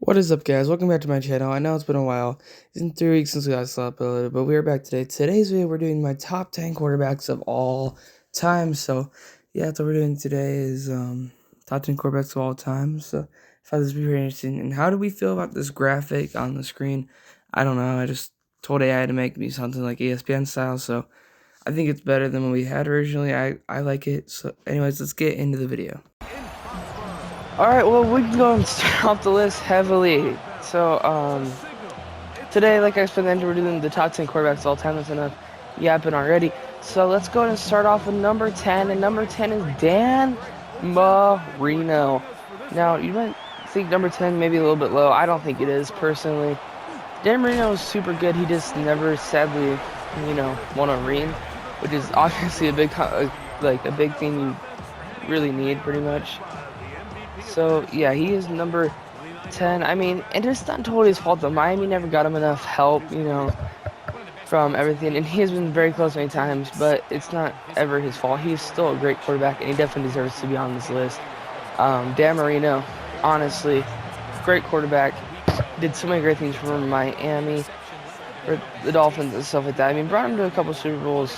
What is up, guys? Welcome back to my channel. I know it's been a while. It's been 3 weeks since we last uploaded, but we're back today. Today's video, we're doing my top 10 quarterbacks of all time. So, yeah, that's what we're doing today is top 10 quarterbacks of all time. So, I thought this would be very interesting. And how do we feel about this graphic on the screen? I don't know. I just told AI to make me something like ESPN style. So, I think it's better than what we had originally. I like it. So, anyways, let's get into the video. Alright, well, we can go and start off the list heavily. So, today, like I said, we're doing the top 10 quarterbacks of all time. That's enough yapping already. So, let's go and start off with number 10. And number 10 is Dan Marino. Now, you might think number 10 maybe a little bit low. I don't think it is, personally. Dan Marino is super good. He just never, sadly, won a ring, which is obviously a big thing you really need, pretty much. So, yeah, he is number 10. I mean, and it's not totally his fault, though. Miami never got him enough help, from everything. And he has been very close many times, but it's not ever his fault. He's still a great quarterback, and he definitely deserves to be on this list. Dan Marino, honestly, great quarterback. Did so many great things for Miami, for the Dolphins and stuff like that. I mean, brought him to a couple Super Bowls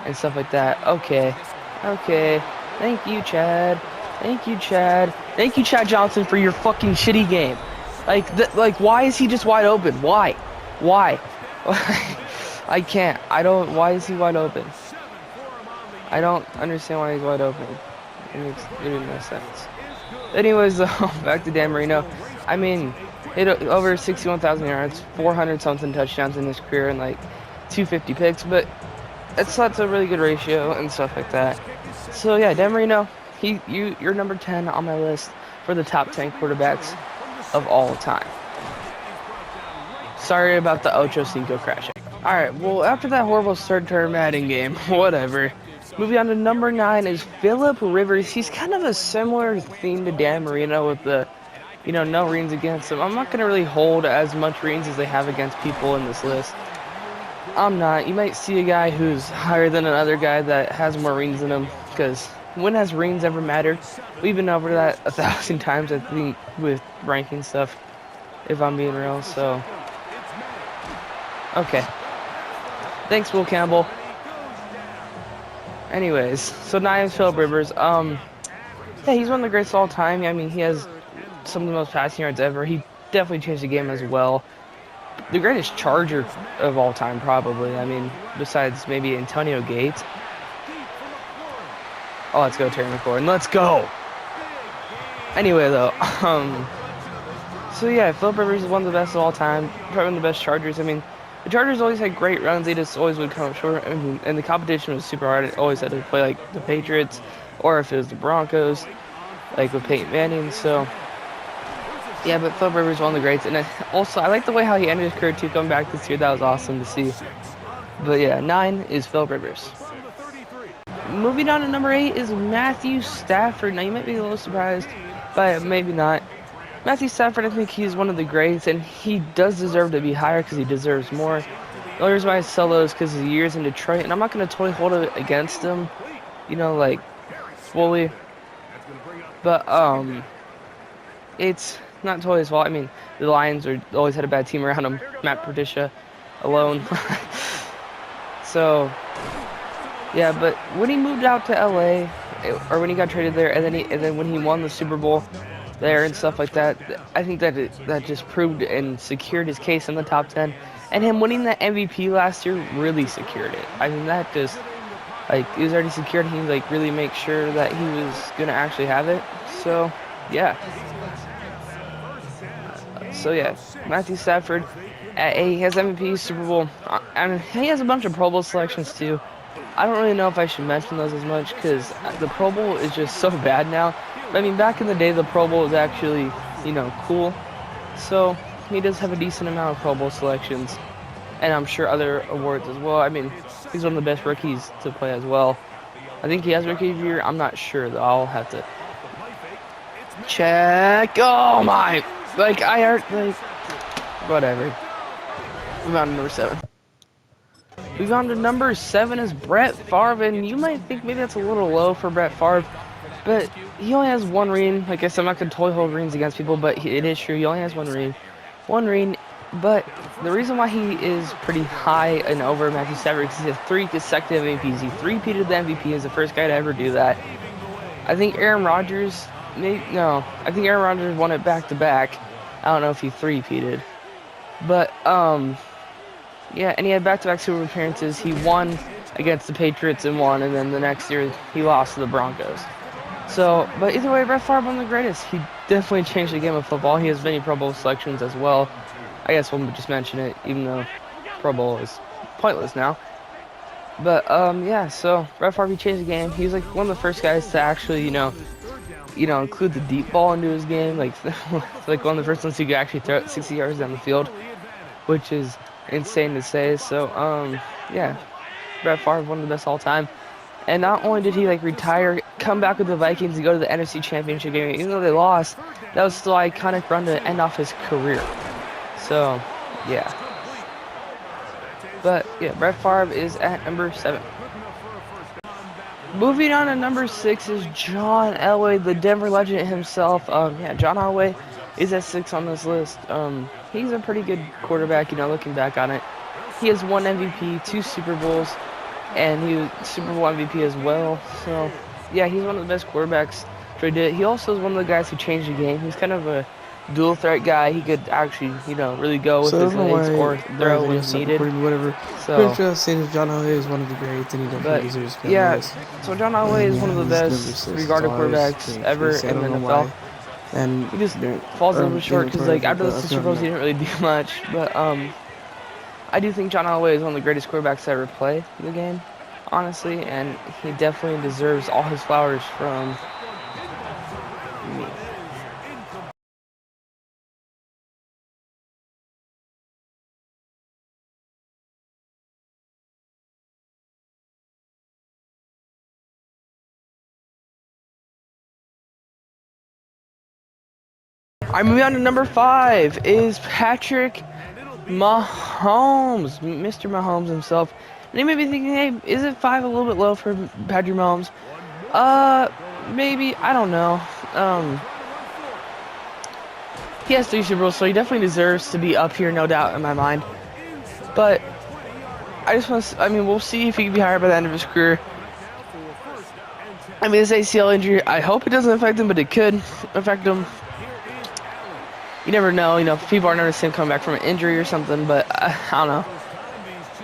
and stuff like that. Okay. Thank you, Chad. Thank you, Chad. Thank you, Chad Johnson, for your fucking shitty game. Like, why is he just wide open? Why? I can't. Why is he wide open? I don't understand why he's wide open. It makes no sense. Anyways, back to Dan Marino. I mean, hit over 61,000 yards, 400-something touchdowns in his career, and like 250 picks, but that's a really good ratio and stuff like that. So yeah, Dan Marino. You're number 10 on my list for the top 10 quarterbacks of all time. Sorry about the Ocho Cinco crashing. Alright, well, after that horrible start to our Madden game, whatever. Moving on to number 9 is Philip Rivers. He's kind of a similar theme to Dan Marino with the, no rings against him. I'm not going to really hold as much rings as they have against people in this list. I'm not. You might see a guy who's higher than another guy that has more rings than him, because when has rings ever mattered? We've been over that 1,000 times, I think, with ranking stuff, if I'm being real. So, okay. Thanks, Will Campbell. Anyways, so 9 is Philip Rivers. Yeah, he's one of the greatest of all time. I mean, he has some of the most passing yards ever. He definitely changed the game as well. The greatest Charger of all time, probably. I mean, besides maybe Antonio Gates. Oh, let's go, Terry McLaurin. Let's go! Anyway, though, so yeah, Philip Rivers is one of the best of all time. Probably one of the best Chargers. I mean, the Chargers always had great runs. They just always would come up short. I mean, and the competition was super hard. It always had to play like the Patriots, or if it was the Broncos, like with Peyton Manning. So, yeah, but Philip Rivers is one of the greats. And also, I like the way how he ended his career, too, coming back this year. That was awesome to see. But yeah, 9 is Philip Rivers. Moving on to number 8 is Matthew Stafford. Now, you might be a little surprised, but maybe not. Matthew Stafford, I think he's one of the greats, and he does deserve to be higher because he deserves more. The only reason why I sell those is because of the years in Detroit, and I'm not going to totally hold it against him, like, fully. But, it's not totally his fault. I mean, the Lions always had a bad team around him. Matt Patricia alone. So, yeah, but when he moved out to LA, or when he got traded there, and then when he won the Super Bowl there and stuff like that, I think that just proved and secured his case in the top 10. And him winning the MVP last year really secured it. I mean, that just, it was already secured. He, really make sure that he was going to actually have it. So, yeah. Matthew Stafford, he has MVP, Super Bowl, and he has a bunch of Pro Bowl selections, too. I don't really know if I should mention those as much because the Pro Bowl is just so bad now. But, I mean, back in the day, the Pro Bowl was actually, cool. So, he does have a decent amount of Pro Bowl selections. And I'm sure other awards as well. I mean, he's one of the best rookies to play as well. I think he has Rookie of the Year. I'm not sure, though. I'll have to check. Oh, my. Whatever. Move on to number 7. We've gone to number 7 is Brett Favre, and you might think maybe that's a little low for Brett Favre, but he only has one ring. Like I said, I'm not gonna totally hold rings against people, but it is true. He only has one ring. One ring. But the reason why he is pretty high and over Matthew Stafford is he has 3 consecutive MVPs. He three-peated the MVP. He's the first guy to ever do that. I think Aaron Rodgers. No, I think Aaron Rodgers won it back to back. I don't know if he three-peated, but yeah, and he had back-to-back Super Bowl appearances. He won against the Patriots and won, and then the next year he lost to the Broncos. So, but either way, Brett Favre one of the greatest. He definitely changed the game of football. He has many Pro Bowl selections as well. I guess we'll just mention it, even though Pro Bowl is pointless now. But yeah. So Brett Favre changed the game. He's like one of the first guys to actually, include the deep ball into his game. Like, like one of the first ones who could actually throw it 60 yards down the field, which is insane to say. So yeah, Brett Favre one of the best all time. And not only did he like retire, come back with the Vikings and go to the NFC Championship game, even though they lost, that was still an iconic run to end off his career. So, yeah. But yeah, Brett Favre is at number 7. Moving on to number 6 is John Elway, the Denver legend himself. Yeah, John Elway is at 6 on this list. He's a pretty good quarterback, looking back on it. He has 1 MVP, 2 Super Bowls, and he was Super Bowl MVP as well. So, yeah, he's one of the best quarterbacks. He also is one of the guys who changed the game. He's kind of a dual threat guy. He could actually, really go with his legs or throw when needed. Whatever. So, pretty sure saying John Elway is one of the greats, and he definitely deserves to be on the list. So John Elway is one of the best regarded quarterbacks ever in the NFL. And he just falls a little bit short because, like, after the Super Bowls, he didn't really do much. But I do think John Elway is one of the greatest quarterbacks to ever play the game, honestly, and he definitely deserves all his flowers from me. I'm moving on to number 5 is Patrick Mahomes, Mr. Mahomes himself. And you may be thinking, hey, is it 5 a little bit low for Patrick Mahomes? Maybe, I don't know. He has 3 Super Bowls, so he definitely deserves to be up here, no doubt in my mind. But I just want to, we'll see if he can be higher by the end of his career. This ACL injury, I hope it doesn't affect him, but it could affect him. You never know, people are noticing him coming back from an injury or something, but I don't know.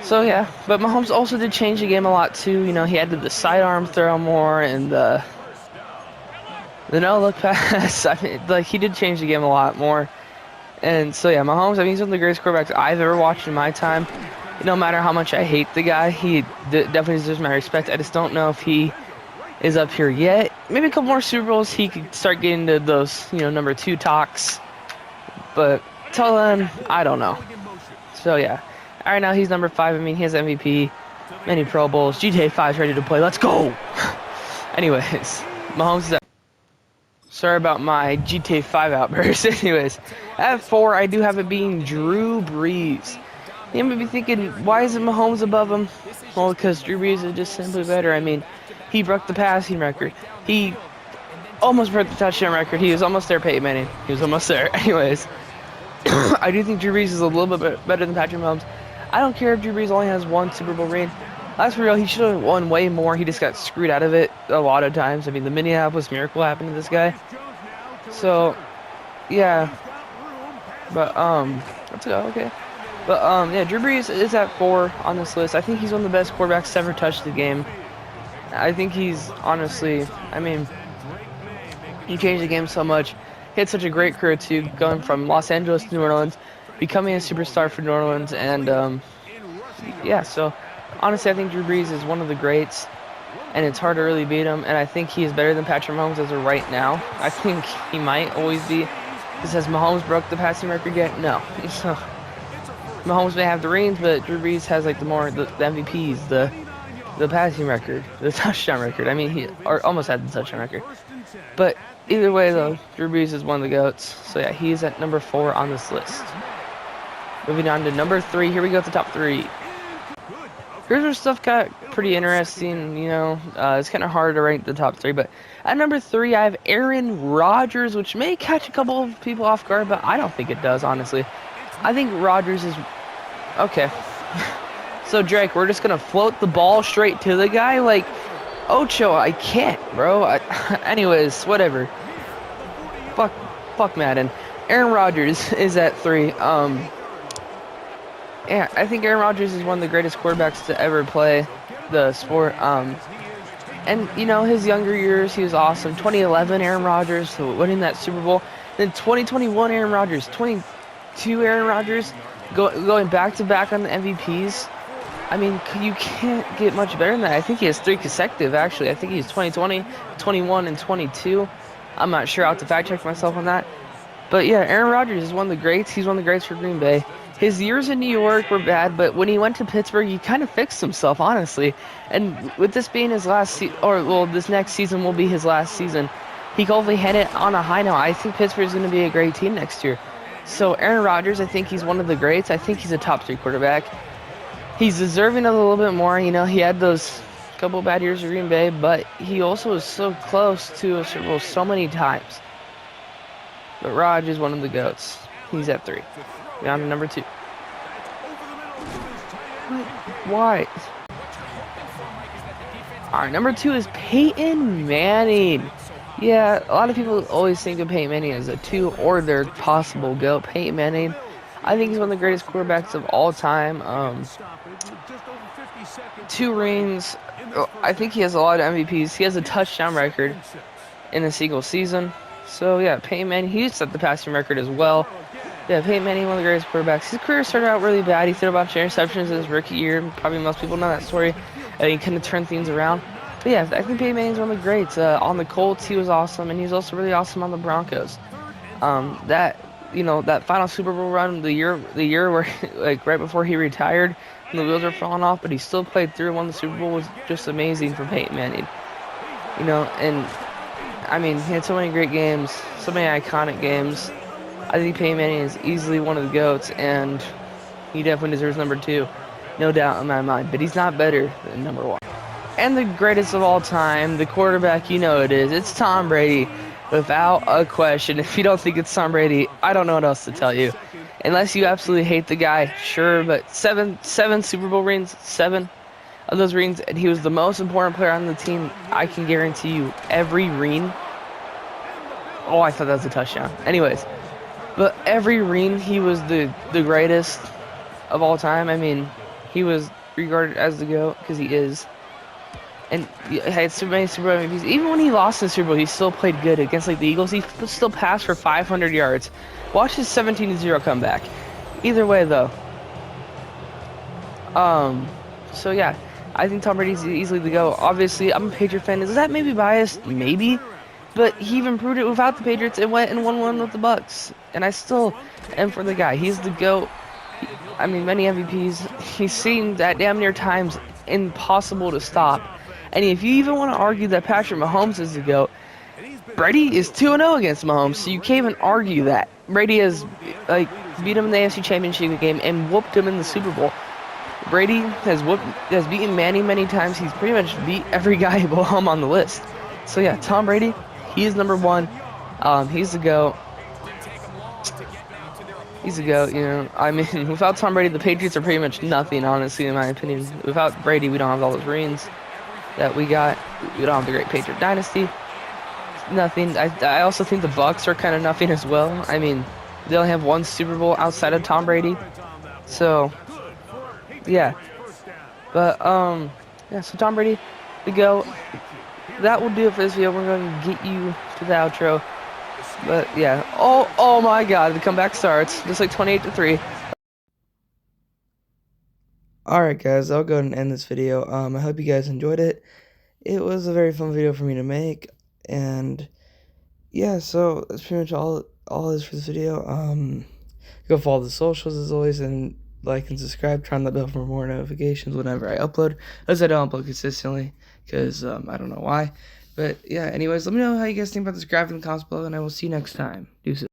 So yeah, but Mahomes also did change the game a lot too. He added the sidearm throw more and the no-look pass. He did change the game a lot more. And so yeah, Mahomes, he's one of the greatest quarterbacks I've ever watched in my time. No matter how much I hate the guy, he definitely deserves my respect. I just don't know if he is up here yet. Maybe a couple more Super Bowls, he could start getting to those, number 2 talks. But till then, I don't know. So yeah, all right, now he's number 5. He has MVP, many Pro Bowls. GTA 5 is ready to play. Let's go. Anyways, Mahomes is at. Sorry about my GTA 5 outburst. Anyways, at 4, I do have it being Drew Brees. You may be thinking, why isn't Mahomes above him? Well, because Drew Brees is just simply better. He broke the passing record. He almost broke the touchdown record. He was almost there, Peyton Manning. He was almost there. Anyways, I do think Drew Brees is a little bit better than Patrick Mahomes. I don't care if Drew Brees only has 1 Super Bowl ring. That's for real. He should have won way more. He just got screwed out of it a lot of times. The Minneapolis Miracle happened to this guy. So, yeah. But, let's go. Okay. But, yeah, Drew Brees is at 4 on this list. I think he's one of the best quarterbacks to ever touch the game. I think he's, honestly, he changed the game so much. He had such a great career, too, going from Los Angeles to New Orleans, becoming a superstar for New Orleans, and, yeah, so, honestly, I think Drew Brees is one of the greats, and it's hard to really beat him, and I think he is better than Patrick Mahomes as of right now. I think he might always be, because has Mahomes broke the passing record yet? No. So, Mahomes may have the rings, but Drew Brees has, the MVPs, the passing record, the touchdown record. He almost had the touchdown record. But either way, though, Drew Brees is one of the GOATs. So, yeah, he's at number 4 on this list. Moving on to number 3. Here we go with the top 3. Here's where stuff got pretty interesting. It's kind of hard to rank the top 3, but at number 3, I have Aaron Rodgers, which may catch a couple of people off guard, but I don't think it does, honestly. I think Rodgers is okay. So Drake, we're just gonna float the ball straight to the guy, like Ocho. I can't, bro. Anyways, whatever. Fuck Madden. Aaron Rodgers is at 3. Yeah, I think Aaron Rodgers is one of the greatest quarterbacks to ever play the sport. And his younger years, he was awesome. 2011, Aaron Rodgers winning that Super Bowl. Then 2021, Aaron Rodgers. 22, Aaron Rodgers going back to back on the MVPs. I mean, you can't get much better than that. I think he has 3 consecutive, actually. I think he's 2020, 21, and 22. I'm not sure. I'll have to fact check myself on that. But yeah, Aaron Rodgers is one of the greats. He's one of the greats for Green Bay. His years in New York were bad, but when he went to Pittsburgh, he kind of fixed himself, honestly. And with this being his last this next season will be his last season, he can hopefully head it on a high note. I think Pittsburgh is going to be a great team next year. So Aaron Rodgers, I think he's one of the greats. I think he's a top 3 quarterback. He's deserving of a little bit more. He had those couple bad years with Green Bay, but he also was so close to a Super Bowl so many times. But Rodgers is one of the GOATs. He's at 3. Down to number 2. Why? Alright, number 2 is Peyton Manning. Yeah, a lot of people always think of Peyton Manning as a 2 or their possible GOAT. Peyton Manning, I think he's one of the greatest quarterbacks of all time. 2 rings. I think he has a lot of MVPs. He has a touchdown record in a single season. So yeah, Peyton Manning, he set the passing record as well. Yeah, Peyton Manning, one of the greatest quarterbacks. His career started out really bad. He threw a bunch of interceptions in his rookie year. Probably most people know that story. He kind of turned things around. But yeah, I think Peyton Manning's one of the greats. On the Colts, he was awesome, and he's also really awesome on the Broncos. That final Super Bowl run, the year where, like, right before he retired, and the wheels were falling off, but he still played through and won the Super Bowl, was just amazing for Peyton Manning. And I mean, he had so many great games, so many iconic games. I think Peyton Manning is easily one of the GOATs, and he definitely deserves number 2, no doubt in my mind. But he's not better than number 1. And the greatest of all time, the quarterback, it is. It's Tom Brady, without a question. If you don't think it's Tom Brady, I don't know what else to tell you. Unless you absolutely hate the guy, sure. But seven Super Bowl rings, 7 of those rings, and he was the most important player on the team. I can guarantee you, every ring. Oh, I thought that was a touchdown. Anyways. But every ring, he was the greatest of all time. I mean, he was regarded as the GOAT, because he is. And he had so many Super Bowl MVPs. Even when he lost the Super Bowl, he still played good against the Eagles. He still passed for 500 yards. Watch his 17-0 comeback. Either way, though. So yeah, I think Tom Brady's easily the GOAT. Obviously, I'm a Patriot fan. Is that maybe biased? Maybe. But he even proved it without the Patriots and went and won one with the Bucks. And I still am for the guy. He's the GOAT. I mean, many MVPs. He's seen that damn near times impossible to stop. And if you even want to argue that Patrick Mahomes is the GOAT, Brady is 2-0 against Mahomes, so you can't even argue that. Brady has beat him in the AFC Championship game and whooped him in the Super Bowl. Brady has beaten Manning many times. He's pretty much beat every guy below him on the list. So yeah, Tom Brady, he is number 1. He's the GOAT. He's the GOAT, I mean, without Tom Brady, the Patriots are pretty much nothing, honestly, in my opinion. Without Brady, we don't have all those rings that we got. We don't have the great Patriot dynasty. Nothing. I also think the Bucks are kind of nothing as well. I mean, they only have 1 Super Bowl outside of Tom Brady. So, yeah. But, yeah, so Tom Brady, the GOAT. That will do it for this video. We're going to get you to the outro. But, yeah. Oh my God. The comeback starts. Just like 28-3. Alright guys, I'll go ahead and end this video. I hope you guys enjoyed it. It was a very fun video for me to make. And yeah, so that's pretty much all it is for this video. Go follow the socials as always, and like and subscribe. Turn on the bell for more notifications whenever I upload, as I don't upload consistently, because I don't know why. But yeah, anyways, let me know how you guys think about this graphic in the comments below, and I will see you next time. Deuces.